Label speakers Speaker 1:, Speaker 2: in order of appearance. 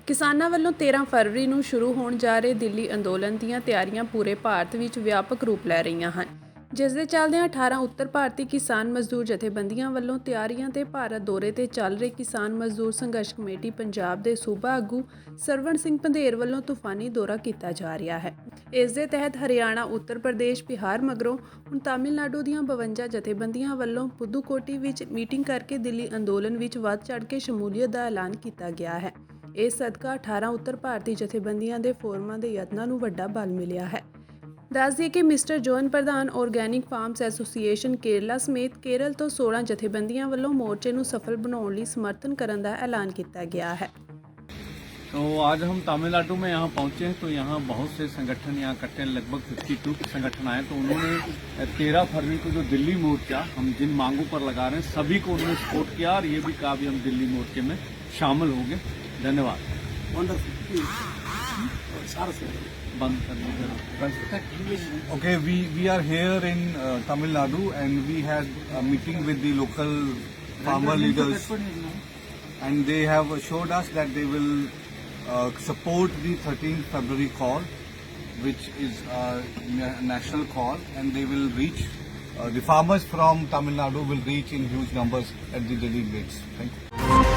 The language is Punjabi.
Speaker 1: ਕਿਸਾਨਾਂ ਵੱਲੋਂ 13 ਫਰਵਰੀ ਨੂੰ ਸ਼ੁਰੂ ਹੋਣ ਜਾ ਰਹੇ ਦਿੱਲੀ ਅੰਦੋਲਨ ਦੀਆਂ ਤਿਆਰੀਆਂ ਪੂਰੇ ਭਾਰਤ ਵਿੱਚ ਵਿਆਪਕ ਰੂਪ ਲੈ ਰਹੀਆਂ ਹਨ, ਜਿਸ ਦੇ ਚੱਲਦਿਆਂ 18 ਉੱਤਰ ਭਾਰਤੀ ਕਿਸਾਨ ਮਜ਼ਦੂਰ ਜਥੇਬੰਦੀਆਂ ਵੱਲੋਂ ਤਿਆਰੀਆਂ ਤੇ ਭਾਰਤ ਦੌਰੇ ਤੇ ਚੱਲ ਰਹੇ ਕਿਸਾਨ ਮਜ਼ਦੂਰ ਸੰਘਰਸ਼ ਕਮੇਟੀ ਪੰਜਾਬ ਦੇ ਸੂਬਾ ਆਗੂ ਸਰਵਣ ਸਿੰਘ ਪੰਧੇਰ ਵੱਲੋਂ ਤੂਫਾਨੀ ਦੌਰਾ ਕੀਤਾ ਜਾ ਰਿਹਾ ਹੈ। ਇਸ ਦੇ ਤਹਿਤ ਹਰਿਆਣਾ, ਉੱਤਰ ਪ੍ਰਦੇਸ਼, ਬਿਹਾਰ ਮਗਰੋਂ ਹੁਣ ਤਾਮਿਲਨਾਡੂ ਦੀਆਂ 52 ਜਥੇਬੰਦੀਆਂ ਵੱਲੋਂ ਪੁਦੂਕੋਟੀ ਵਿੱਚ ਮੀਟਿੰਗ ਕਰਕੇ ਦਿੱਲੀ ਅੰਦੋਲਨ ਵਿੱਚ ਵੱਧ ਚੜ੍ਹ ਕੇ ਸ਼ਮੂਲੀਅਤ ਦਾ ਐਲਾਨ ਕੀਤਾ ਗਿਆ ਹੈ। ਇਸ ਸਦਕਾ 18 ਉੱਤਰ ਭਾਰਤੀ ਜਥੇਬੰਦੀਆਂ ਦੇ ਫੋਰਮਾਂ ਦੇ ਯਤਨਾਂ ਨੂੰ ਵੱਡਾ ਬਲ ਮਿਲਿਆ ਹੈ। ਦੱਸ ਦਈਏ ਕਿ ਮਿਸਟਰ ਜੋਨ ਪ੍ਰਧਾਨ ਆਰਗੈਨਿਕ ਫਾਰਮਸ ਐਸੋਸੀਏਸ਼ਨ ਕੇਰਲਾ ਸਮੇਤ ਕੇਰਲ ਤੋਂ 16 ਜਥੇਬੰਦੀਆਂ ਵੱਲੋਂ ਮੋਰਚੇ ਨੂੰ ਸਫਲ ਬਣਾਉਣ ਲਈ ਸਮਰਥਨ ਕਰਨ ਦਾ ਐਲਾਨ ਕੀਤਾ ਗਿਆ है।
Speaker 2: तो आज हम तमिलनाडु में यहाँ पहुँचे हैं, तो यहाँ बहुत से संगठन यहाँ इकट्ठे, लगभग 52 संगठन आए। तो उन्होंने 13 फरवरी को जो दिल्ली मोर्चा हम जिन मांगों पर लगा रहे हैं, सभी को उन्होंने सपोर्ट किया और ये भी कहा भी हम दिल्ली मोर्चे में शामिल होंगे। धन्यवाद। बंद करने।
Speaker 3: Okay, we are here in Tamil Nadu and we had a meeting with the local farmer leaders and they have assured us that they will support the 13th February call, which is a national call, and they will reach, the farmers from Tamil Nadu will reach in huge numbers at the Delhi gates. Thank you.